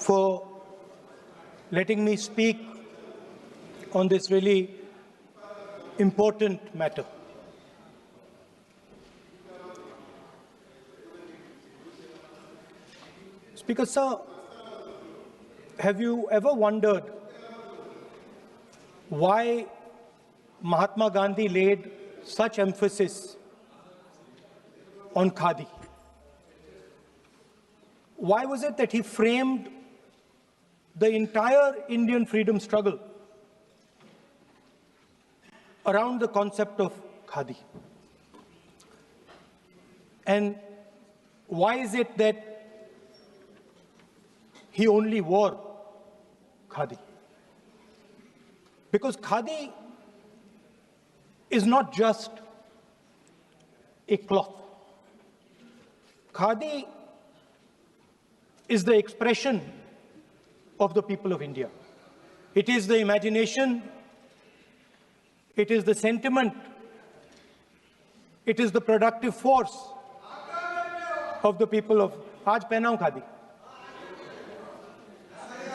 for letting me speak on this really important matter. Speaker, sir, have you ever wondered why Mahatma Gandhi laid such emphasis on khadi? Why was it that he framed the entire Indian freedom struggle around the concept of khadi? And why is it that he only wore khadi? Because khadi is not just a cloth. Khadi is the expression of the people of India. It is the imagination, it is the sentiment, it is the productive force of the people of Aaj pehnaun khadi.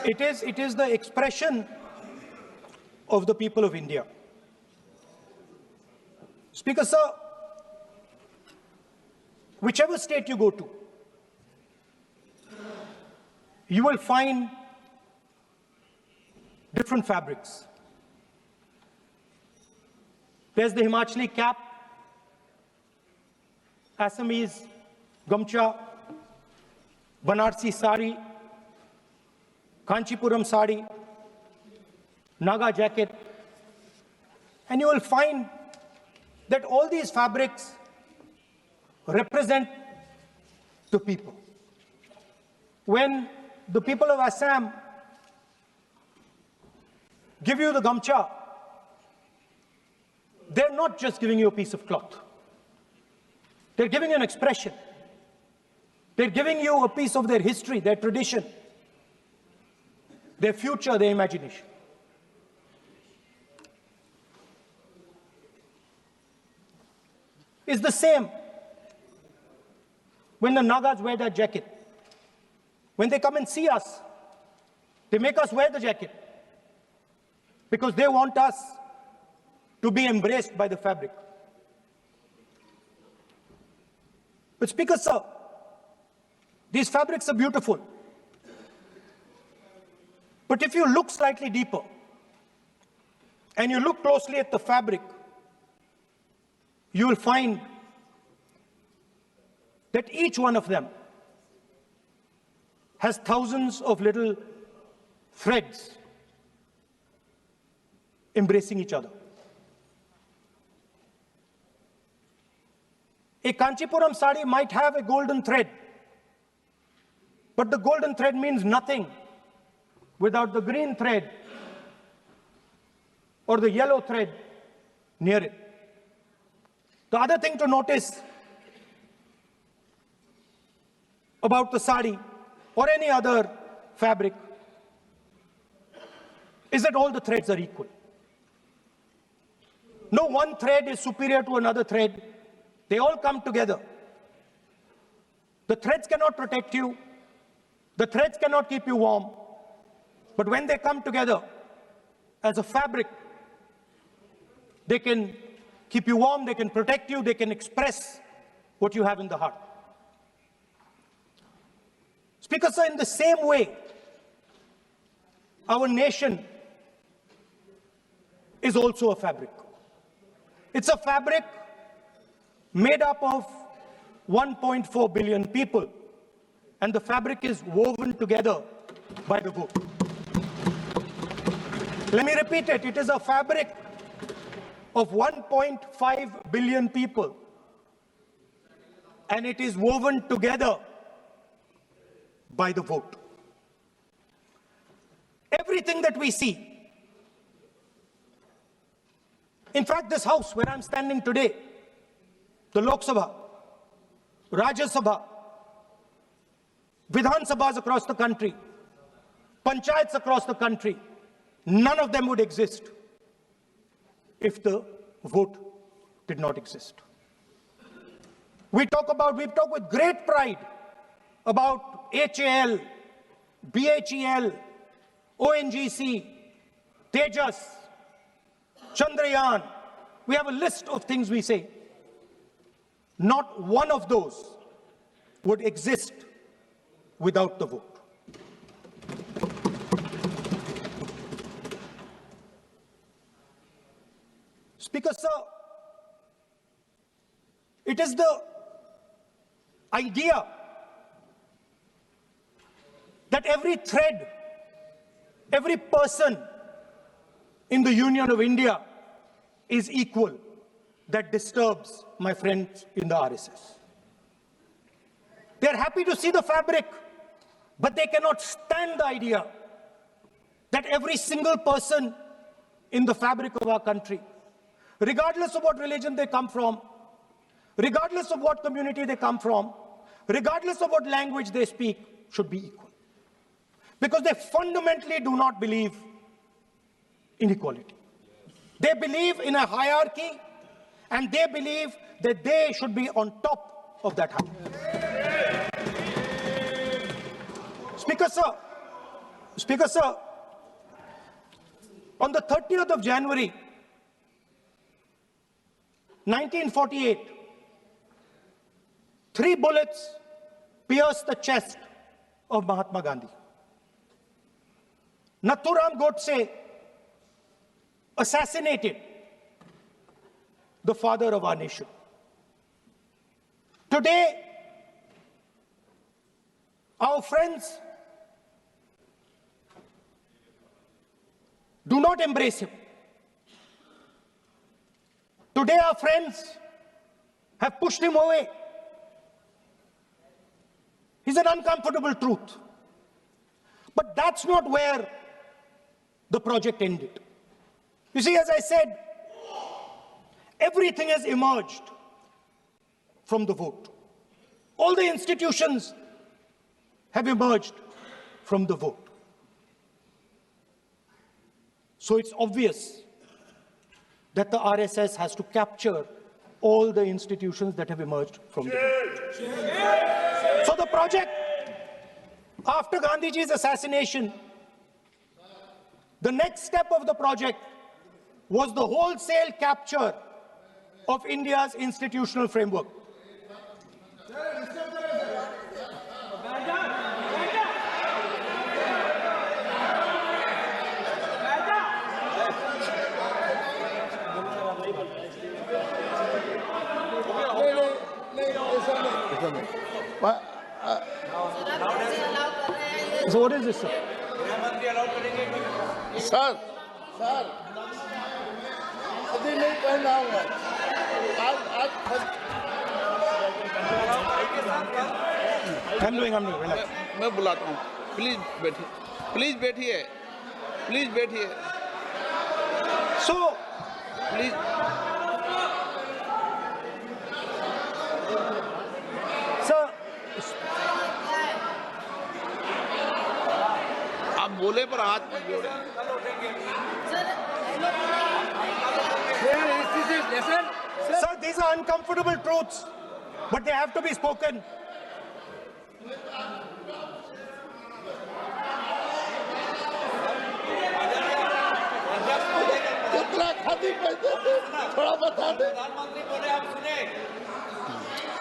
It is the expression of the people of India. Speaker, sir, whichever state you go to, you will find different fabrics. There's the Himachali cap, Assamese gamcha, Banarsi sari, Kanchipuram sari, Naga jacket, and you will find that all these fabrics represent the people. When the people of Assam give you the gamcha, they're not just giving you a piece of cloth. They're giving you an expression. They're giving you a piece of their history, their tradition, their future, their imagination. It's the same when the Nagas wear that jacket. When they come and see us, they make us wear the jacket because they want us to be embraced by the fabric. But Speaker, sir, these fabrics are beautiful. But if you look slightly deeper and you look closely at the fabric, you will find that each one of them has thousands of little threads embracing each other. A Kanchipuram sari might have a golden thread, but the golden thread means nothing without the green thread or the yellow thread near it. The other thing to notice about the sari or any other fabric is that all the threads are equal. No one thread is superior to another thread. They all come together. The threads cannot protect you. The threads cannot keep you warm. But when they come together as a fabric, they can keep you warm, they can protect you, they can express what you have in the heart. Speaker, sir, in the same way, our nation is also a fabric. It's a fabric made up of 1.4 billion people, and the fabric is woven together by the vote. Let me repeat it. It is a fabric of 1.5 billion people, and it is woven together by the vote. Everything that we see, in fact, this house where I'm standing today, the Lok Sabha, Rajya Sabha, Vidhan Sabhas across the country, Panchayats across the country, none of them would exist if the vote did not exist. We talk with great pride about HAL, BHEL, ONGC, Tejas, Chandrayaan. We have a list of things we say. Not one of those would exist without the vote. Speaker, sir, it is the idea that every thread, every person in the Union of India is equal that disturbs my friends in the RSS. They are happy to see the fabric, but they cannot stand the idea that every single person in the fabric of our country, regardless of what religion they come from, regardless of what community they come from, regardless of what language they speak, should be equal. Because they fundamentally do not believe in equality. They believe in a hierarchy, and they believe that they should be on top of that hierarchy. Speaker, sir, on the 30th of January, 1948, 3 bullets pierced the chest of Mahatma Gandhi. Nathuram Godse assassinated the father of our nation. Today, our friends do not embrace him. Today, our friends have pushed him away. He's an uncomfortable truth. But that's not where the project ended. You see, as I said, everything has emerged from the vote. All the institutions have emerged from the vote. So it's obvious that the RSS has to capture all the institutions that have emerged from the vote. So the project, after Gandhiji's assassination, the next step of the project was the wholesale capture of India's institutional framework. So what is this, sir? Sir, अभी नहीं पढ़ना होगा। I'm doing, relax. मैं बुलाता हूँ। Please बैठिए। So, please. sir, आप बोले पर हाथ मत जोड़े। Sir, these are uncomfortable truths, but they have to be spoken.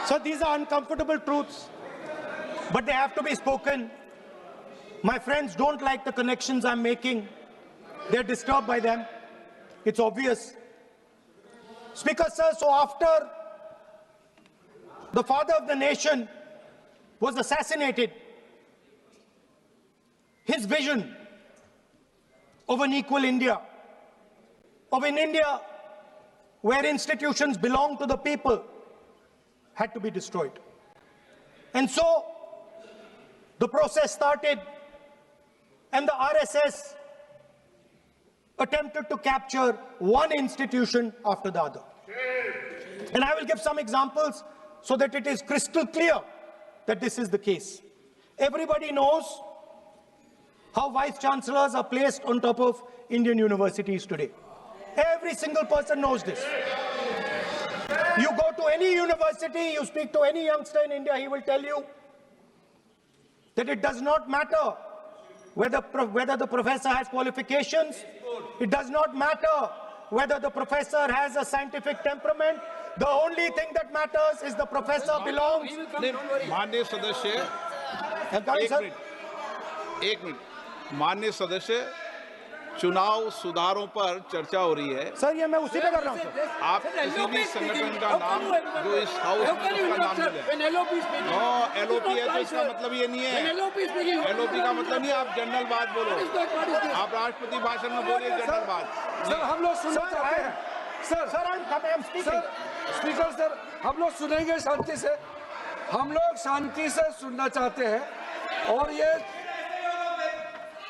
So these are uncomfortable truths, but they have to be spoken. My friends don't like the connections I'm making. They're disturbed by them. It's obvious. Speaker, sir, so after the father of the nation was assassinated, his vision of an equal India, of an India where institutions belong to the people, had to be destroyed. And so the process started, and the RSS attempted to capture one institution after the other. And I will give some examples so that it is crystal clear that this is the case. Everybody knows how vice chancellors are placed on top of Indian universities today. Every single person knows this. You go to any university, you speak to any youngster in India, he will tell you that it does not matter whether the professor has qualifications. It does not matter whether the professor has a scientific temperament. The only thing that matters is the professor belongs. माननीय सदस्य एक minute माननीय सदस्य चुनाव सुधारों पर चर्चा हो रही है। सर ये मैं उसी पे कर रहा हूँ सर। आप किसी भी संगठन का नाम जो इस हाउस में उसका नाम मिले। नो एलओपी है तो इसका मतलब ये नहीं है। एलओपी का मतलब नहीं, आप जनरल बात बोलो। आप राष्ट्रपति भाषण में बोलिए जनरल बात। सर हम लोग सुनना चाहते हैं। सर स्पीकर सर हम लोग सुनेंगे शांति से। हम लोग शांति से सुनना चाहते हैं और ये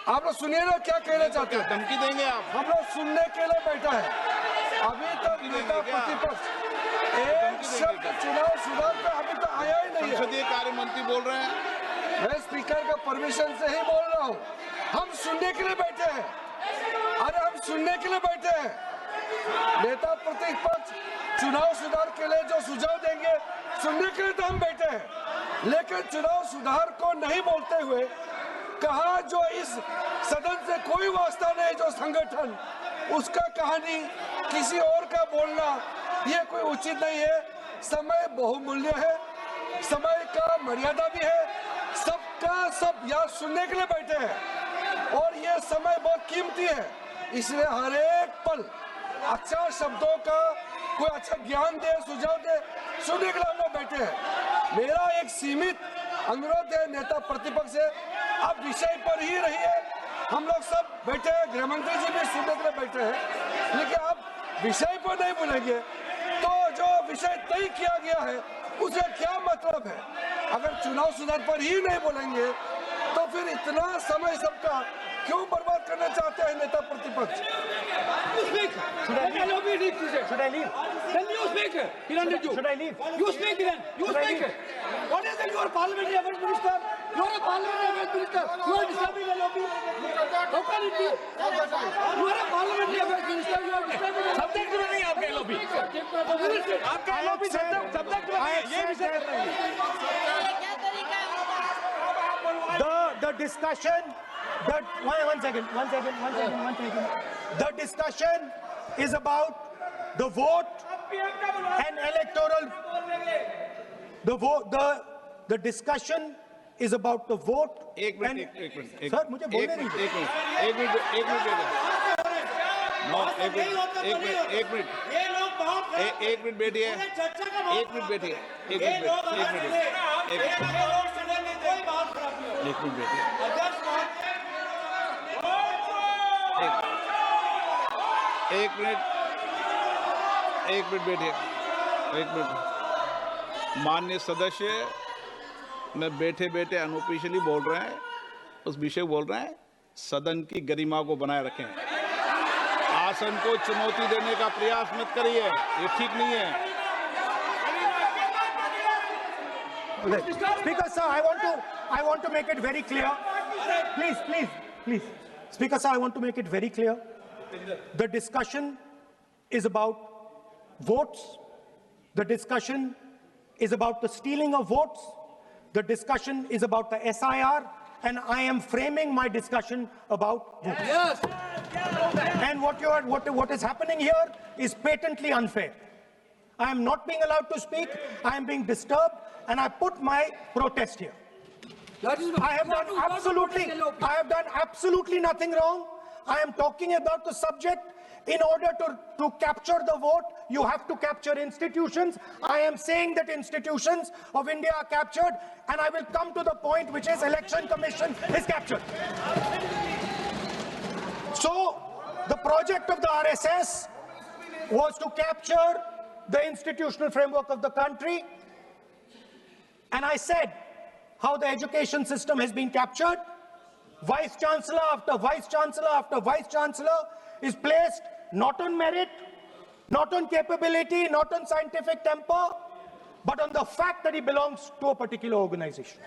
आप लोग सुनिए ना क्या कहना चाहते हैं। धमकी देंगे आप? हम लोग सुनने के लिए बैठा है। अभी तक नेता प्रतिपक्ष एक शब्द चुनाव सुधार पे अभी तक आया ही नहीं है। संसदीय कार्य मंत्री बोल रहे हैं। मैं स्पीकर का परमिशन से ही बोल रहा हूँ। हम सुनने के लिए बैठे हैं। अरे हम सुनने के लिए बैठे हैं। नेता प्रतिपक्ष चुनाव सुधार के लिए जो सुझाव देंगे सुनने के लिए तो हम बैठे हैं, लेकिन चुनाव सुधार को नहीं बोलते हुए कहा जो इस सदन से कोई वास्ता नहीं, जो संगठन उसका कहानी किसी और का बोलना ये कोई उचित नहीं है। समय बहुमूल्य है, समय का मर्यादा भी है। सबका सब यहाँ सुनने के लिए बैठे हैं और ये समय बहुत कीमती है, इसलिए हर एक पल अच्छा शब्दों का कोई अच्छा ज्ञान दे, सुझाव दे, सुनने के लिए हम लोग बैठे हैं। मेरा एक सीमित अनुरोध है नेता प्रतिपक्ष से, आप विषय पर ही रहिए। हम लोग सब बैठे हैं, गृह मंत्री जी भी सुनने के लिए बैठे हैं, लेकिन आप विषय पर नहीं बोलेंगे तो जो विषय तय किया गया है उसका क्या मतलब है। अगर चुनाव सुधार पर ही नहीं बोलेंगे तो फिर इतना समय सबका क्यों बर्बाद करना चाहते हैं नेता प्रतिपक्ष। Should I leave? Then you speak, Kiran. Should I leave? You speak, Kiran. You speak. What is it? You are parliamentary affairs minister. You are a parliamentary affairs minister. You are disturbing the lobby. How can it be? You are a parliamentary affairs minister. You are disturbing the lobby. Subject में नहीं आपका lobby. आपका lobby subject में नहीं. ये विषय The discussion. One second. The discussion is about the vote and electoral. The discussion is about the vote. एक minute sir मुझे बोलने दीजिए। एक मिनट बैठिए। माननीय सदस्य मैं बैठे बैठे अनऑफिशियली बोल रहे हैं, उस विषय बोल रहे हैं। सदन की गरिमा को बनाए रखें, आसन को चुनौती देने का प्रयास मत करिए, ये ठीक नहीं है। Speaker sir, I want to make it very clear. Please. Speaker sir, I want to make it very clear. The discussion is about votes. The discussion is about the stealing of votes. The discussion is about the SIR, and I am framing my discussion about votes. Yes. And what is happening here is patently unfair. I am not being allowed to speak. I am being disturbed, and I put my protest here. I have done absolutely nothing wrong. I am talking about the subject. In order to capture the vote, you have to capture institutions. I am saying that institutions of India are captured, and I will come to the point, which is Election Commission is captured. So the project of the RSS was to capture the institutional framework of the country, and I said how the education system has been captured. Vice Chancellor after Vice Chancellor after Vice Chancellor is placed not on merit, not on capability, not on scientific temper, but on the fact that he belongs to a particular organization.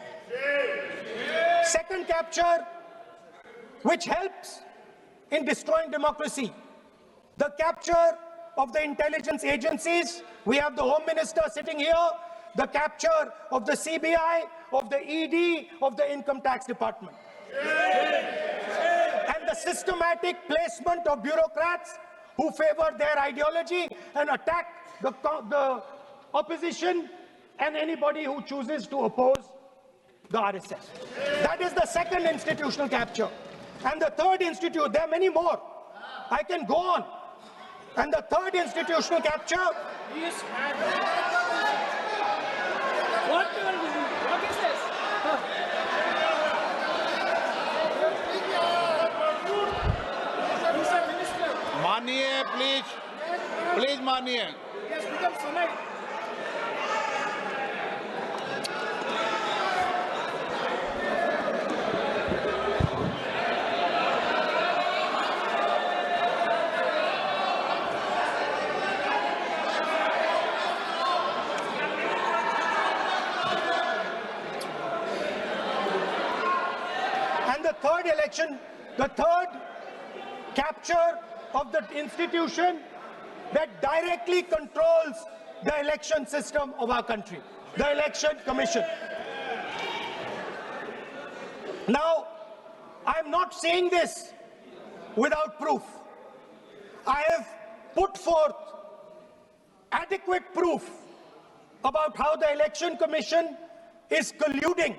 Second capture, which helps in destroying democracy, the capture of the intelligence agencies. We have the Home Minister sitting here, the capture of the CBI, of the ED, of the Income Tax Department. systematic placement of bureaucrats who favor their ideology and attack the opposition and anybody who chooses to oppose the RSS. That is the second institutional capture. And the third there are many more. I can go on. And the third institutional capture. Yes. What is this? मानिए please मानिए. Yes, become Sunday. And the third election, the third capture of the institution that directly controls the election system of our country, the Election Commission. Now, I'm not saying this without proof. I have put forth adequate proof about how the Election Commission is colluding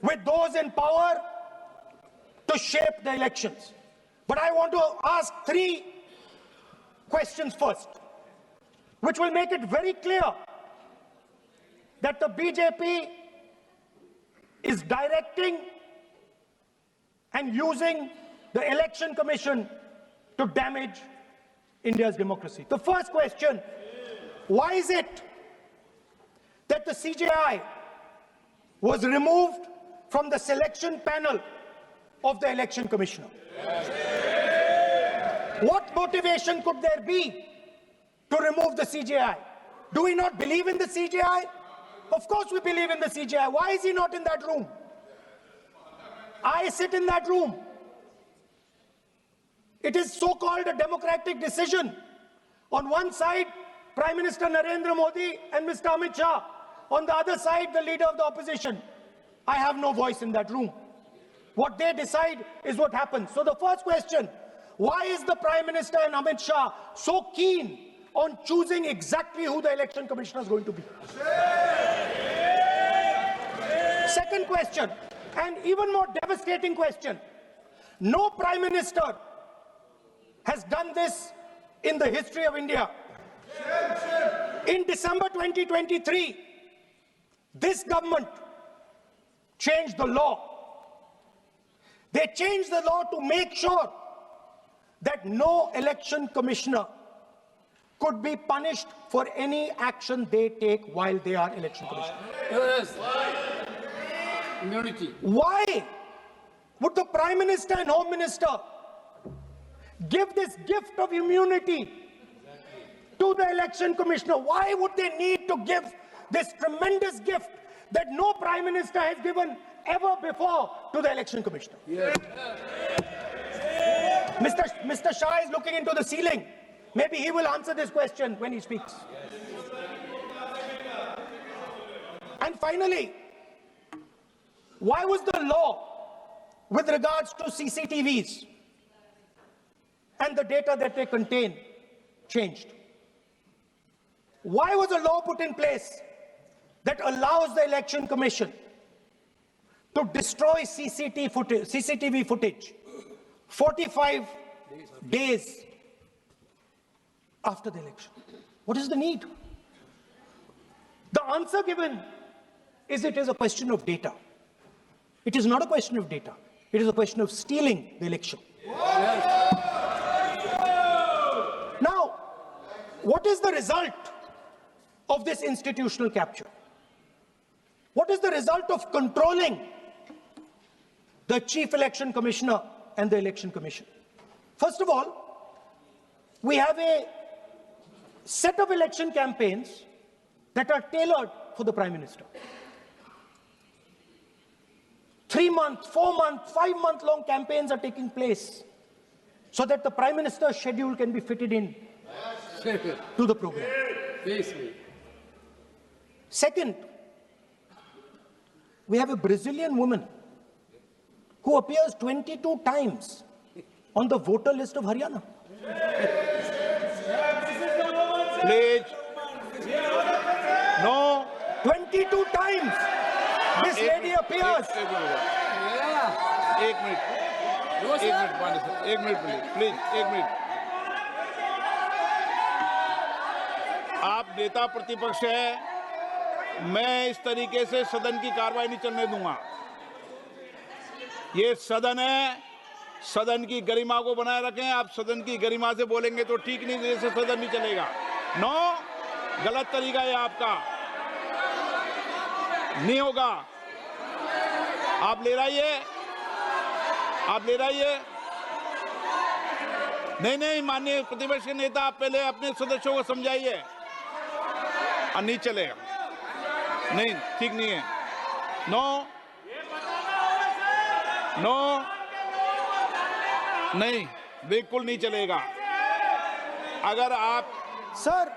with those in power to shape the elections. But I want to ask three questions first, which will make it very clear that the BJP is directing and using the Election Commission to damage India's democracy. The first question, why is it that the CJI was removed from the selection panel of the Election Commissioner? What motivation could there be to remove the CJI? Do we not believe in the CJI? Of course we believe in the CJI. Why is he not in that room? I sit in that room. It is so-called a democratic decision. On one side, Prime Minister Narendra Modi and Mr. Amit Shah. On the other side, the leader of the opposition. I have no voice in that room. What they decide is what happens. So the first question, why is the Prime Minister and Amit Shah so keen on choosing exactly who the Election Commissioner is going to be? Second question, and even more devastating question, no Prime Minister has done this in the history of India. In December 2023, this government changed the law. They changed the law to make sure that no election commissioner could be punished for any action they take while they are election commissioner. Yes. Immunity. Why would the Prime Minister and Home Minister give this gift of immunity to the election commissioner? Why would they need to give this tremendous gift that no Prime Minister has given ever before to the election commissioner? Yes. Mr. Shah is looking into the ceiling. Maybe he will answer this question when he speaks. And finally, why was the law with regards to CCTVs and the data that they contain changed? Why was a law put in place that allows the Election Commission to destroy CCTV footage 45 days after the election? What is the need? The answer given is it is a question of data. It is not a question of data. It is a question of stealing the election. Now, what is the result of this institutional capture? What is the result of controlling the Chief Election Commissioner and the Election Commission? First of all, we have a set of election campaigns that are tailored for the Prime Minister. 3-month, 4-month, 5-month long campaigns are taking place so that the Prime Minister's schedule can be fitted in to the program. Second, we have a Brazilian woman who appears 22 times on the voter list of Haryana. Please. No. 22 times this lady appears. एक minute please एक minute. आप नेता प्रतिपक्ष है, मैं इस तरीके से सदन की कार्रवाई नहीं चलने दूंगा। ये सदन है, सदन की गरिमा को बनाए रखें। आप सदन की गरिमा से बोलेंगे तो ठीक, नहीं जैसे सदन नहीं चलेगा। नो, गलत तरीका है आपका, नहीं होगा। आप ले रहिए, आप ले रहिए। नहीं, माननीय प्रतिपक्ष के नेता, आप पहले अपने सदस्यों को समझाइए। नहीं चलेगा, नहीं, ठीक नहीं है। नो, नहीं, बिल्कुल नहीं चलेगा। अगर आप सर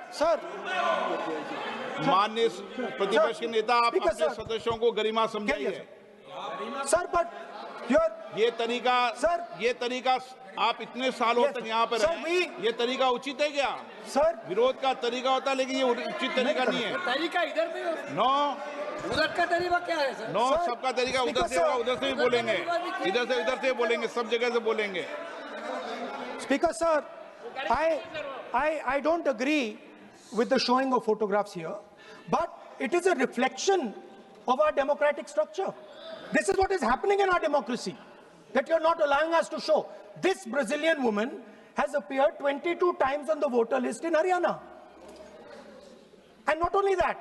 माननीय प्रतिपक्ष के नेता, आप अपने सदस्यों को गरिमा समझाइए। सर, बट ये तरीका आप इतने सालों तक यहाँ पर हैं, ये तरीका उचित है क्या? सर, विरोध का तरीका होता है, लेकिन ये उचित तरीका नहीं है। तरीका इधर भी हो। नो, उधर का तरीका क्या है सर? नो, सबका तरीका उधर से होगा, उधर से भी बोलेंगे, इधर से बोलेंगे, सब जगह से बोलेंगे। Speaker sir, I don't agree with the showing of photographs here, but it is a reflection of our democratic structure. This is what is happening in our democracy, that you're not allowing us to show. This Brazilian woman has appeared 22 times on the voter list in Haryana. And not only that,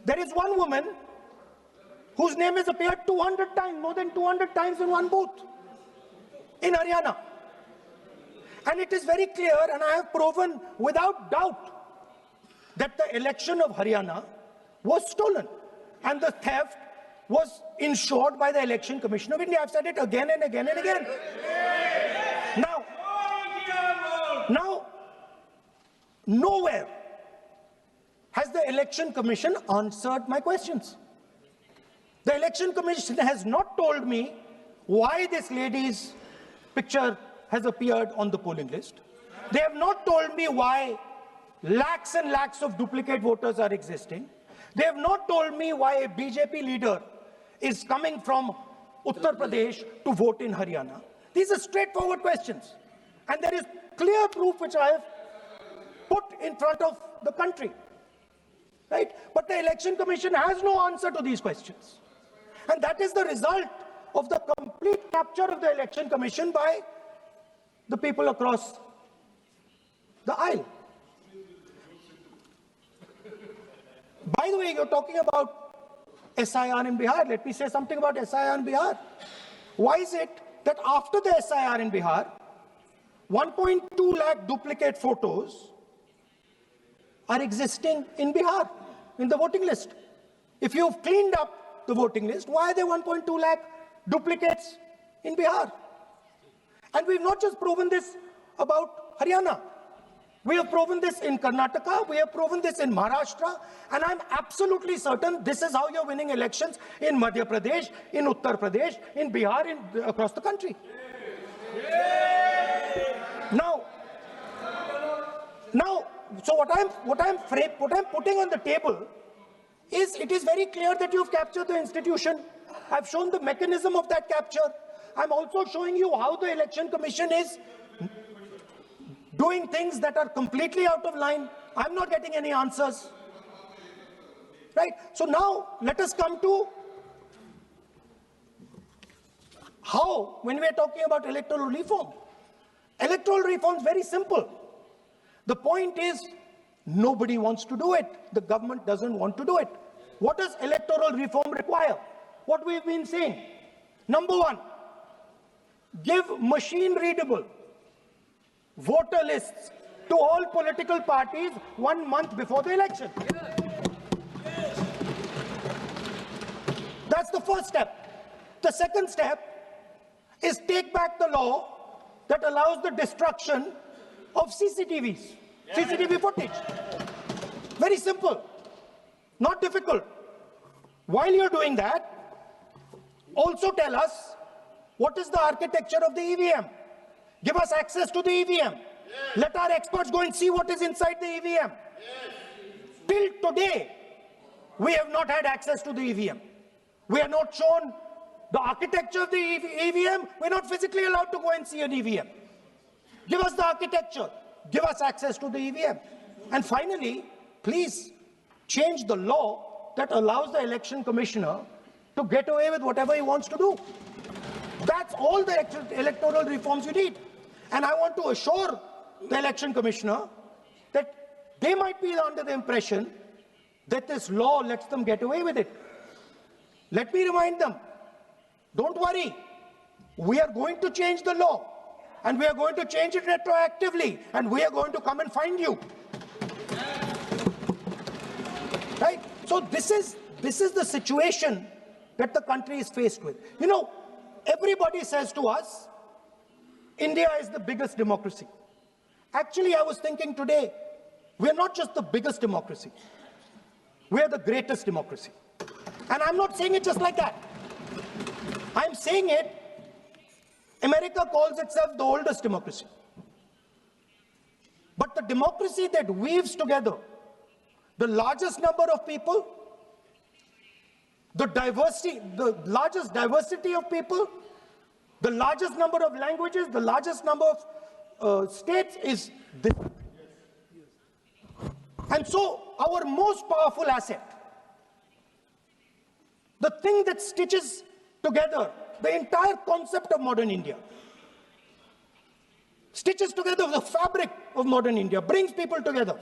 there is one woman whose name has appeared 200 times, more than 200 times in one booth in Haryana. And it is very clear, and I have proven without doubt, that the election of Haryana was stolen and the theft was ensured by the Election Commission of India. I've said it again and again and again. Now, nowhere has the Election Commission answered my questions. The Election Commission has not told me why this lady's picture has appeared on the polling list. They have not told me why lakhs and lakhs of duplicate voters are existing. They have not told me why a BJP leader is coming from Uttar Pradesh to vote in Haryana. These are straightforward questions. And there is clear proof which I have put in front of the country. Right? But the Election Commission has no answer to these questions. And that is the result of the complete capture of the Election Commission by the people across the aisle. By the way, you're talking about SIR in Bihar. Let me say something about SIR in Bihar. Why is it that after the SIR in Bihar, 1.2 lakh duplicate photos are existing in Bihar, in the voting list? If you've cleaned up the voting list, why are there 1.2 lakh duplicates in Bihar? And we've not just proven this about Haryana. We have proven this in Karnataka, we have proven this in Maharashtra, and I'm absolutely certain this is how you're winning elections in Madhya Pradesh, in Uttar Pradesh, in Bihar, across the country. Now, so what I'm putting on the table is, it is very clear that you've captured the institution. I've shown the mechanism of that capture. I'm also showing you how the Election Commission is doing things that are completely out of line. I'm not getting any answers. Right? So now let us come to how, when we are talking about electoral reform. Electoral reform is very simple. The point is, nobody wants to do it. The government doesn't want to do it. What does electoral reform require? What we've been saying. Number one, give machine-readable voter lists to all political parties 1 month before the election. That's the first step. The second step is take back the law that allows the destruction of CCTV footage. Very simple, not difficult. While you're doing that, Also tell us what is the architecture of the EVM. Give us access to the EVM. Let our experts go and see what is inside the EVM. Till today, we have not had access to the EVM. We are not shown the architecture of the EVM. We're not physically allowed to go and see an EVM. Give us the architecture. Give us access to the EVM. And finally, please change the law that allows the election commissioner to get away with whatever he wants to do. That's all the electoral reforms you need. And I want to assure the election commissioner that they might be under the impression that this law lets them get away with it. Let me remind them, don't worry, we are going to change the law, and we are going to change it retroactively, and we are going to come and find you. Right? So this is the situation that the country is faced with. You know, everybody says to us, India is the biggest democracy. Actually, I was thinking today, we're not just the biggest democracy, we're the greatest democracy. And I'm not saying it just like that. I'm saying it, America calls itself the oldest democracy. But the democracy that weaves together the largest number of people, the largest diversity of people, the largest number of languages, the largest number of states is this. And so our most powerful asset, the thing that stitches together the entire concept of modern India, stitches together the fabric of modern India, brings people together,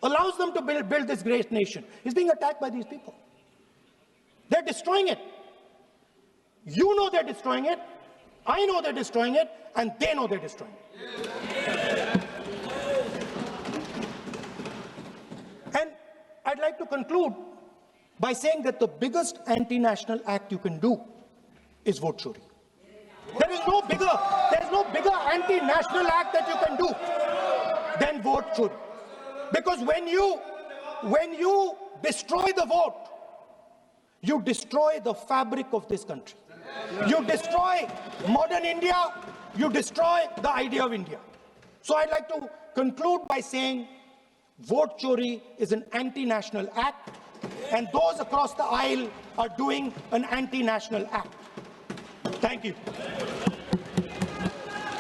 allows them to build this great nation, is being attacked by these people. They're destroying it. You know they're destroying it. I know they're destroying it, and they know they're destroying it. And I'd like to conclude by saying that the biggest anti-national act you can do is vote chori. There's no bigger anti-national act that you can do than vote chori. Because when you destroy the vote, you destroy the fabric of this country. You destroy modern India, you destroy the idea of India. So I'd like to conclude by saying vote chori is an anti-national act, and those across the aisle are doing an anti-national act. Thank you.